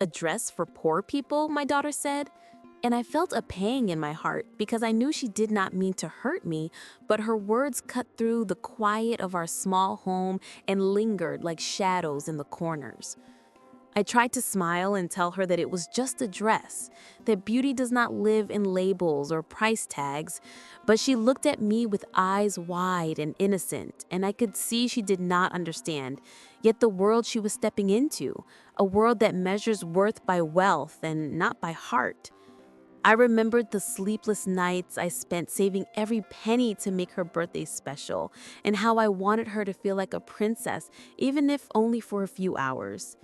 A dress for poor people, my daughter said. And I felt a pang in my heart because I knew she did not mean to hurt me, but her words cut through the quiet of our small home and lingered like shadows in the corners. I tried to smile and tell her that it was just a dress, that beauty does not live in labels or price tags, but she looked at me with eyes wide and innocent, and I could see she did not understand, yet the world she was stepping into, a world that measures worth by wealth and not by heart. I remembered the sleepless nights I spent saving every penny to make her birthday special, and how I wanted her to feel like a princess, even if only for a few hours.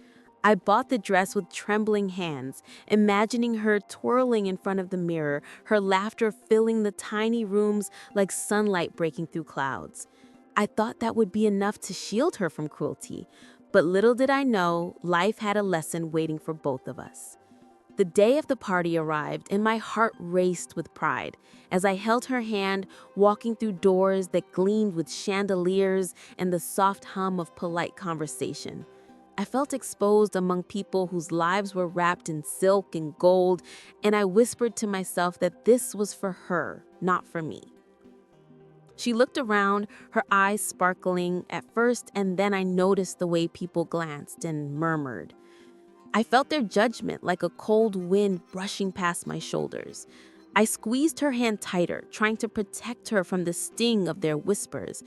I bought the dress with trembling hands, imagining her twirling in front of the mirror, her laughter filling the tiny rooms like sunlight breaking through clouds. I thought that would be enough to shield her from cruelty, but little did I know life had a lesson waiting for both of us. The day of the party arrived, and my heart raced with pride as I held her hand, walking through doors that gleamed with chandeliers and the soft hum of polite conversation. I felt exposed among people whose lives were wrapped in silk and gold, and I whispered to myself that this was for her, not for me. She looked around, her eyes sparkling at first, and then I noticed the way people glanced and murmured. I felt their judgment like a cold wind brushing past my shoulders. I squeezed her hand tighter, trying to protect her from the sting of their whispers.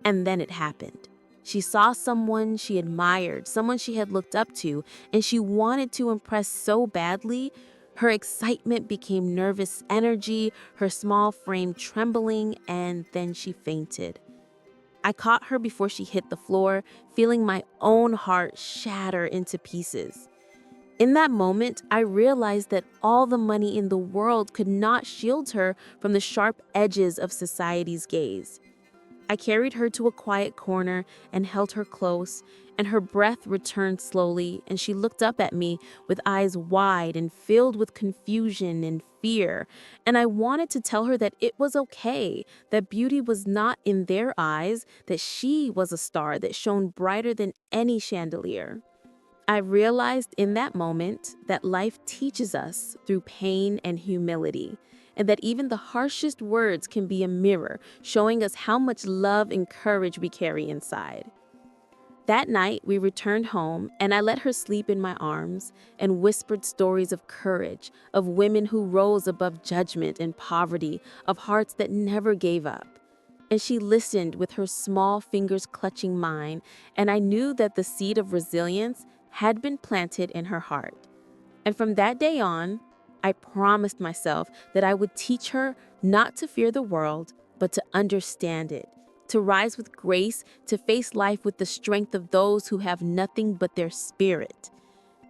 And then it happened. She saw someone she admired, someone she had looked up to, and she wanted to impress so badly. Her excitement became nervous energy, her small frame trembling, and then she fainted. I caught her before she hit the floor, feeling my own heart shatter into pieces. In that moment, I realized that all the money in the world could not shield her from the sharp edges of society's gaze. I carried her to a quiet corner and held her close, and her breath returned slowly, and she looked up at me with eyes wide and filled with confusion and fear. And I wanted to tell her that it was okay, that beauty was not in their eyes, that she was a star that shone brighter than any chandelier. I realized in that moment that life teaches us through pain and humility, and that even the harshest words can be a mirror, showing us how much love and courage we carry inside. That night, we returned home, and I let her sleep in my arms and whispered stories of courage, of women who rose above judgment and poverty, of hearts that never gave up. And she listened with her small fingers clutching mine, and I knew that the seed of resilience had been planted in her heart. And from that day on, I promised myself that I would teach her not to fear the world, but to understand it, to rise with grace, to face life with the strength of those who have nothing but their spirit.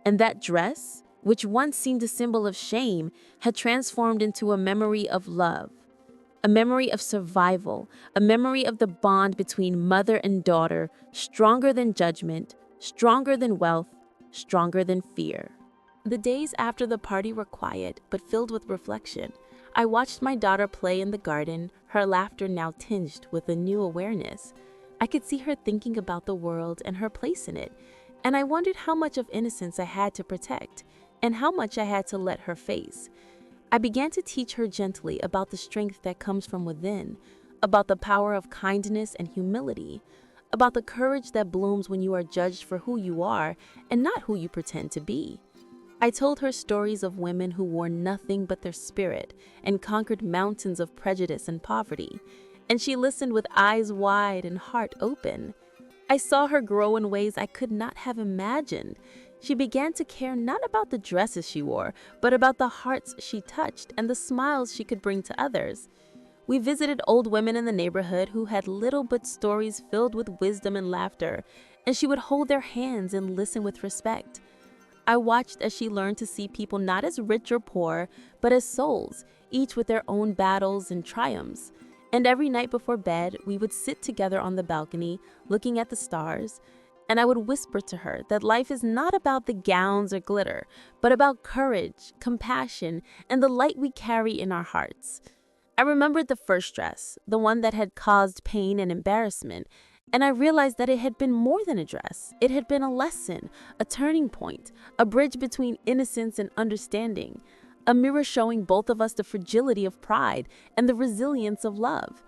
And that dress, which once seemed a symbol of shame, had transformed into a memory of love, a memory of survival, a memory of the bond between mother and daughter, stronger than judgment, stronger than wealth, stronger than fear. The days after the party were quiet but filled with reflection. I watched my daughter play in the garden, her laughter now tinged with a new awareness. I could see her thinking about the world and her place in it, and I wondered how much of innocence I had to protect and how much I had to let her face. I began to teach her gently about the strength that comes from within, about the power of kindness and humility, about the courage that blooms when you are judged for who you are and not who you pretend to be. I told her stories of women who wore nothing but their spirit and conquered mountains of prejudice and poverty, and she listened with eyes wide and heart open. I saw her grow in ways I could not have imagined. She began to care not about the dresses she wore, but about the hearts she touched and the smiles she could bring to others. We visited old women in the neighborhood who had little but stories filled with wisdom and laughter, and she would hold their hands and listen with respect. I watched as she learned to see people not as rich or poor, but as souls, each with their own battles and triumphs. And every night before bed, we would sit together on the balcony, looking at the stars, and I would whisper to her that life is not about the gowns or glitter, but about courage, compassion, and the light we carry in our hearts. I remembered the first dress, the one that had caused pain and embarrassment, And I realized that it had been more than a dress. It had been a lesson, a turning point, a bridge between innocence and understanding, a mirror showing both of us the fragility of pride and the resilience of love.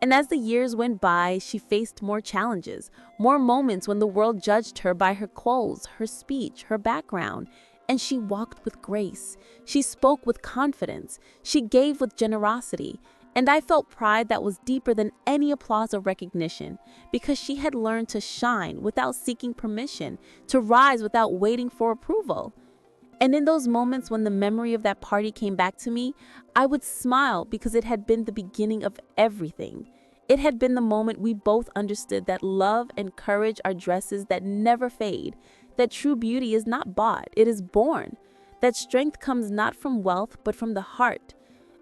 And as the years went by, she faced more challenges, more moments when the world judged her by her clothes, her speech, her background. And she walked with grace. She spoke with confidence. She gave with generosity. And I felt pride that was deeper than any applause or recognition, because she had learned to shine without seeking permission, to rise without waiting for approval. And in those moments when the memory of that party came back to me, I would smile because it had been the beginning of everything. It had been the moment we both understood that love and courage are dresses that never fade, that true beauty is not bought, it is born, that strength comes not from wealth but from the heart,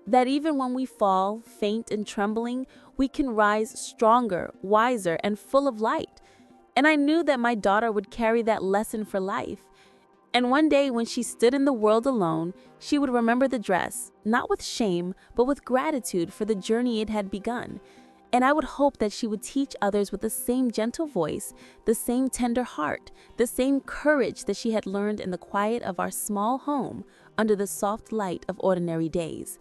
that even when we fall, faint and trembling, we can rise stronger, wiser, and full of light. And I knew that my daughter would carry that lesson for life. And one day when she stood in the world alone, she would remember the dress, not with shame, but with gratitude for the journey it had begun. And I would hope that she would teach others with the same gentle voice, the same tender heart, the same courage that she had learned in the quiet of our small home under the soft light of ordinary days.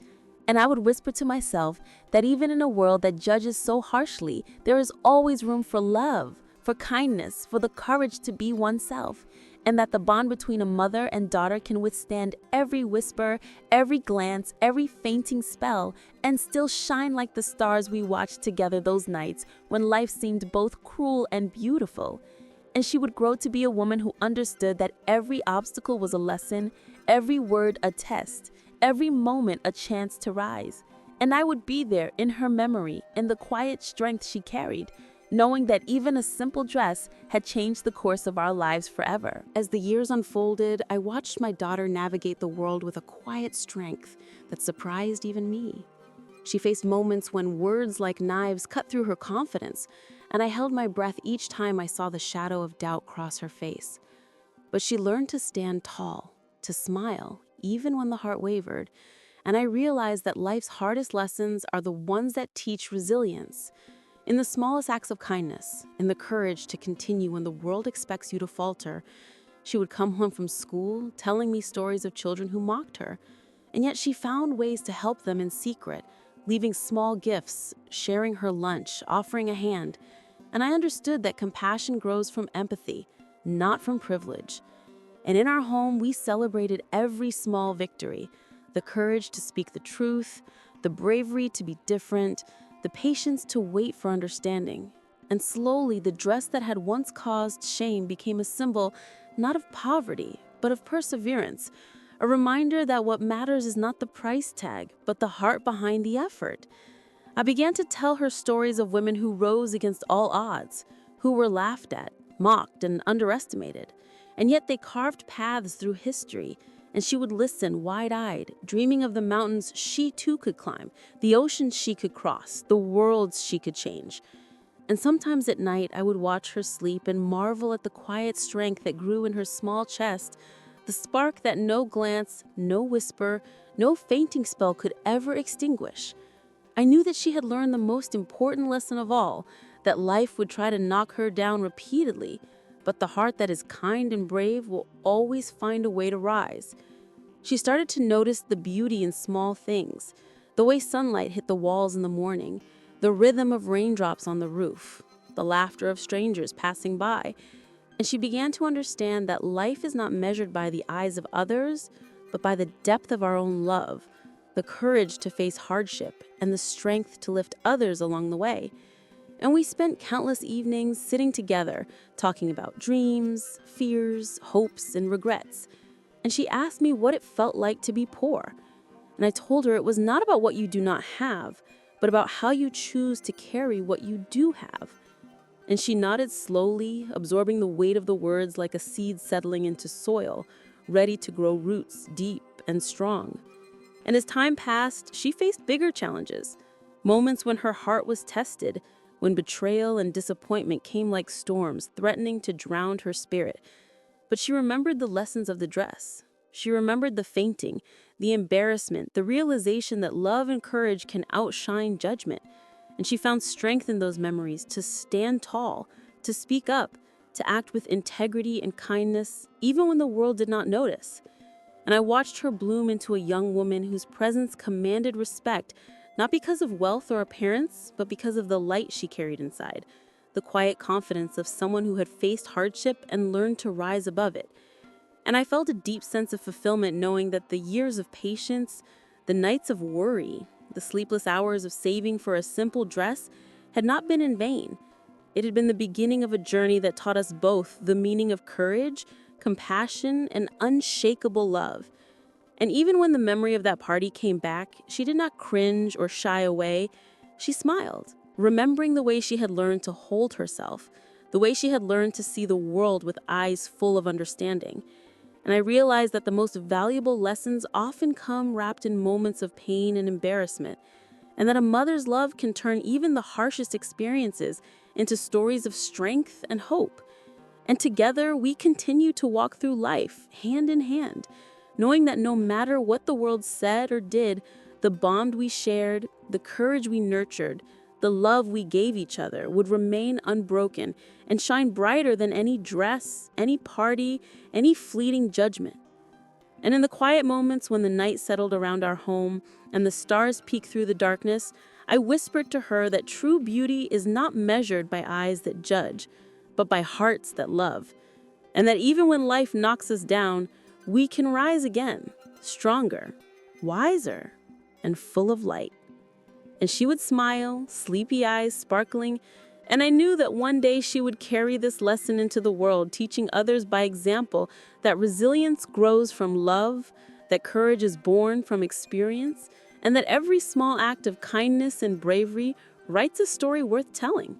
And I would whisper to myself that even in a world that judges so harshly, there is always room for love, for kindness, for the courage to be oneself, and that the bond between a mother and daughter can withstand every whisper, every glance, every fainting spell, and still shine like the stars we watched together those nights when life seemed both cruel and beautiful. And she would grow to be a woman who understood that every obstacle was a lesson, every word a test, every moment a chance to rise. And I would be there in her memory, in the quiet strength she carried, knowing that even a simple dress had changed the course of our lives forever. As the years unfolded, I watched my daughter navigate the world with a quiet strength that surprised even me. She faced moments when words like knives cut through her confidence, and I held my breath each time I saw the shadow of doubt cross her face. But she learned to stand tall, to smile, even when the heart wavered, and I realized that life's hardest lessons are the ones that teach resilience. In the smallest acts of kindness, in the courage to continue when the world expects you to falter. She would come home from school telling me stories of children who mocked her, and yet she found ways to help them in secret, leaving small gifts, sharing her lunch, offering a hand. And I understood that compassion grows from empathy, not from privilege. And in our home, we celebrated every small victory, the courage to speak the truth, the bravery to be different, the patience to wait for understanding. And slowly, the dress that had once caused shame became a symbol not of poverty, but of perseverance, a reminder that what matters is not the price tag, but the heart behind the effort. I began to tell her stories of women who rose against all odds, who were laughed at, mocked, and underestimated. And yet they carved paths through history, and she would listen wide-eyed, dreaming of the mountains she too could climb, the oceans she could cross, the worlds she could change. And sometimes at night, I would watch her sleep and marvel at the quiet strength that grew in her small chest, the spark that no glance, no whisper, no fainting spell could ever extinguish. I knew that she had learned the most important lesson of all, that life would try to knock her down repeatedly, but the heart that is kind and brave will always find a way to rise. She started to notice the beauty in small things, the way sunlight hit the walls in the morning, the rhythm of raindrops on the roof, the laughter of strangers passing by. And she began to understand that life is not measured by the eyes of others, but by the depth of our own love, the courage to face hardship, and the strength to lift others along the way. And we spent countless evenings sitting together, talking about dreams, fears, hopes, and regrets. And she asked me what it felt like to be poor. And I told her it was not about what you do not have, but about how you choose to carry what you do have. And she nodded slowly, absorbing the weight of the words like a seed settling into soil, ready to grow roots deep and strong. And as time passed, she faced bigger challenges, moments when her heart was tested, when betrayal and disappointment came like storms, threatening to drown her spirit. But she remembered the lessons of the dress. She remembered the fainting, the embarrassment, the realization that love and courage can outshine judgment. And she found strength in those memories to stand tall, to speak up, to act with integrity and kindness, even when the world did not notice. And I watched her bloom into a young woman whose presence commanded respect, not because of wealth or appearance, but because of the light she carried inside, the quiet confidence of someone who had faced hardship and learned to rise above it. And I felt a deep sense of fulfillment knowing that the years of patience, the nights of worry, the sleepless hours of saving for a simple dress had not been in vain. It had been the beginning of a journey that taught us both the meaning of courage, compassion, and unshakable love. And even when the memory of that party came back, she did not cringe or shy away. She smiled, remembering the way she had learned to hold herself, the way she had learned to see the world with eyes full of understanding. And I realized that the most valuable lessons often come wrapped in moments of pain and embarrassment, and that a mother's love can turn even the harshest experiences into stories of strength and hope. And together, we continue to walk through life, hand in hand, knowing that no matter what the world said or did, the bond we shared, the courage we nurtured, the love we gave each other would remain unbroken and shine brighter than any dress, any party, any fleeting judgment. And in the quiet moments when the night settled around our home and the stars peeked through the darkness, I whispered to her that true beauty is not measured by eyes that judge, but by hearts that love. And that even when life knocks us down, we can rise again, stronger, wiser, and full of light. And she would smile, sleepy eyes sparkling, and I knew that one day she would carry this lesson into the world, teaching others by example that resilience grows from love, that courage is born from experience, and that every small act of kindness and bravery writes a story worth telling.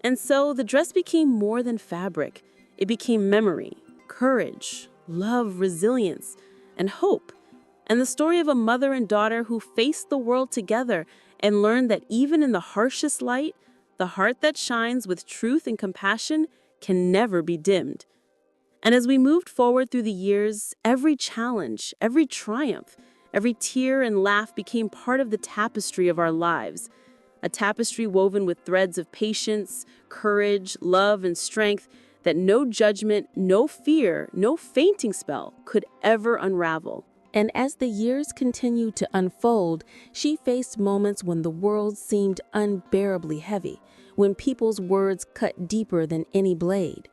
And so the dress became more than fabric. It became memory, courage, love, resilience, and hope. And the story of a mother and daughter who faced the world together and learned that even in the harshest light, the heart that shines with truth and compassion can never be dimmed. And as we moved forward through the years, every challenge, every triumph, every tear and laugh became part of the tapestry of our lives. A tapestry woven with threads of patience, courage, love, and strength that no judgment, no fear, no fainting spell could ever unravel. And as the years continued to unfold, she faced moments when the world seemed unbearably heavy, when people's words cut deeper than any blade.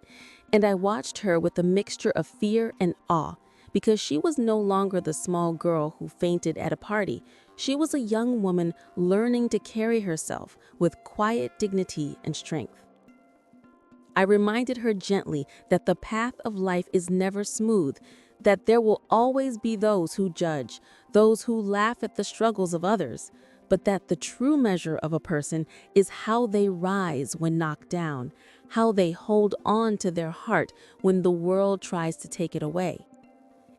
And I watched her with a mixture of fear and awe, because she was no longer the small girl who fainted at a party. She was a young woman learning to carry herself with quiet dignity and strength. I reminded her gently that the path of life is never smooth, that there will always be those who judge, those who laugh at the struggles of others, but that the true measure of a person is how they rise when knocked down, how they hold on to their heart when the world tries to take it away.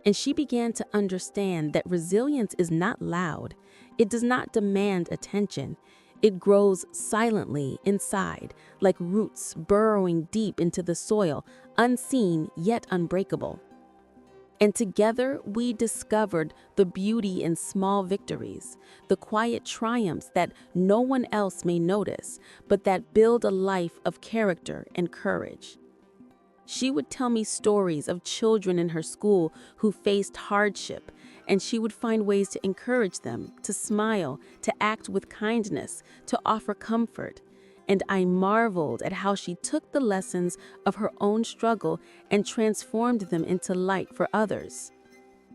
And she began to understand that resilience is not loud. It does not demand attention. It grows silently inside, like roots burrowing deep into the soil, unseen yet unbreakable. And together we discovered the beauty in small victories, the quiet triumphs that no one else may notice, but that build a life of character and courage. She would tell me stories of children in her school who faced hardship, and she would find ways to encourage them, to smile, to act with kindness, to offer comfort. And I marveled at how she took the lessons of her own struggle and transformed them into light for others.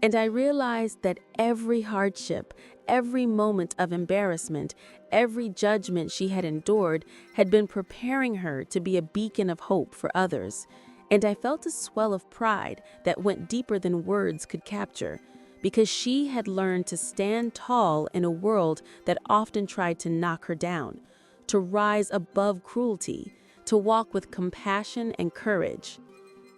And I realized that every hardship, every moment of embarrassment, every judgment she had endured had been preparing her to be a beacon of hope for others. And I felt a swell of pride that went deeper than words could capture, because she had learned to stand tall in a world that often tried to knock her down, to rise above cruelty, to walk with compassion and courage.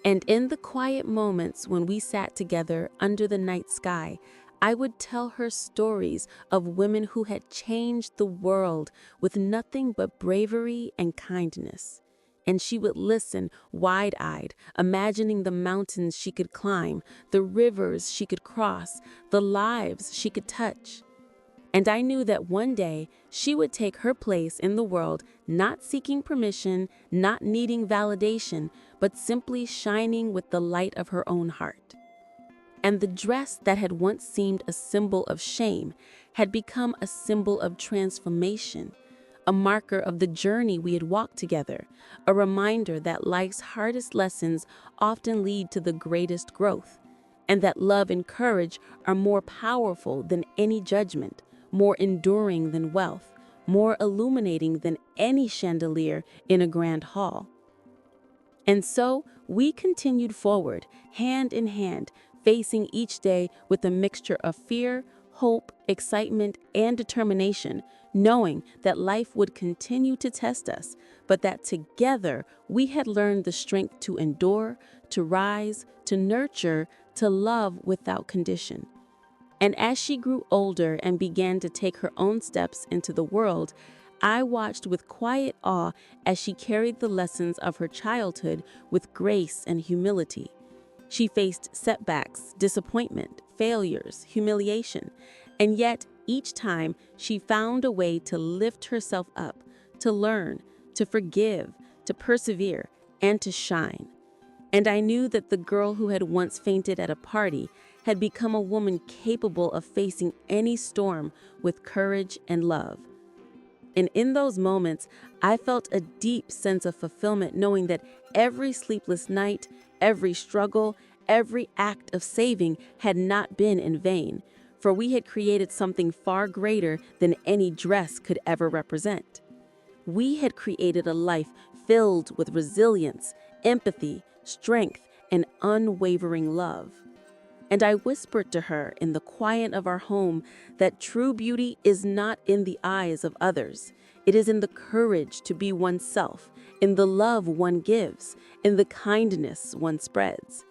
And in the quiet moments when we sat together under the night sky, I would tell her stories of women who had changed the world with nothing but bravery and kindness. And she would listen wide-eyed, imagining the mountains she could climb, the rivers she could cross, the lives she could touch. And I knew that one day she would take her place in the world, not seeking permission, not needing validation, but simply shining with the light of her own heart. And the dress that had once seemed a symbol of shame had become a symbol of transformation, a marker of the journey we had walked together, a reminder that life's hardest lessons often lead to the greatest growth, and that love and courage are more powerful than any judgment, more enduring than wealth, more illuminating than any chandelier in a grand hall. And so we continued forward, hand in hand, facing each day with a mixture of fear, hope, excitement, and determination, knowing that life would continue to test us, but that together we had learned the strength to endure, to rise, to nurture, to love without condition. And as she grew older and began to take her own steps into the world, I watched with quiet awe as she carried the lessons of her childhood with grace and humility. She faced setbacks, disappointment, failures, humiliation, and yet each time she found a way to lift herself up, to learn, to forgive, to persevere, and to shine. And I knew that the girl who had once fainted at a party had become a woman capable of facing any storm with courage and love. And in those moments, I felt a deep sense of fulfillment knowing that every sleepless night, every struggle, every act of saving had not been in vain, for we had created something far greater than any dress could ever represent. We had created a life filled with resilience, empathy, strength, and unwavering love. And I whispered to her in the quiet of our home that true beauty is not in the eyes of others. It is in the courage to be oneself, in the love one gives, in the kindness one spreads.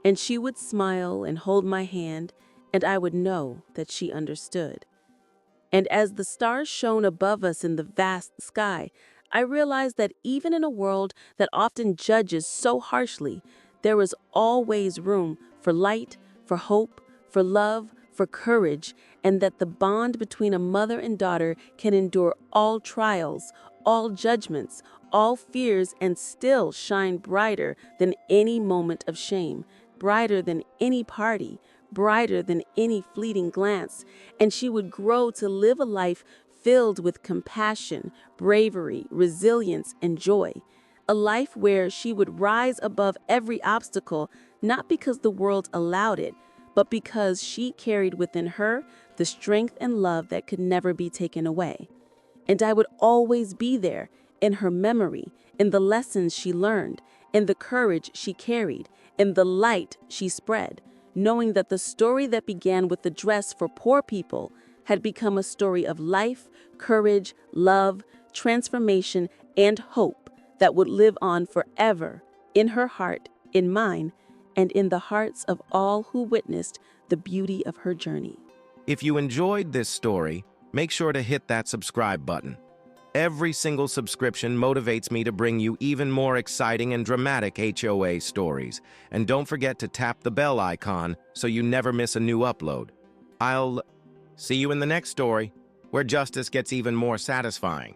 And she would smile and hold my hand, and I would know that she understood. And as the stars shone above us in the vast sky, I realized that even in a world that often judges so harshly, there was always room for light, for hope, for love, for courage, and that the bond between a mother and daughter can endure all trials, all judgments, all fears, and still shine brighter than any moment of shame, brighter than any party, brighter than any fleeting glance, and she would grow to live a life filled with compassion, bravery, resilience, and joy. A life where she would rise above every obstacle, not because the world allowed it, but because she carried within her the strength and love that could never be taken away. And I would always be there, in her memory, in the lessons she learned, in the courage she carried, in the light she spread, knowing that the story that began with the dress for poor people had become a story of life, courage, love, transformation, and hope that would live on forever in her heart, in mine, and in the hearts of all who witnessed the beauty of her journey. If you enjoyed this story, make sure to hit that subscribe button. Every single subscription motivates me to bring you even more exciting and dramatic HOA stories. And don't forget to tap the bell icon so you never miss a new upload. I'll see you in the next story, where justice gets even more satisfying.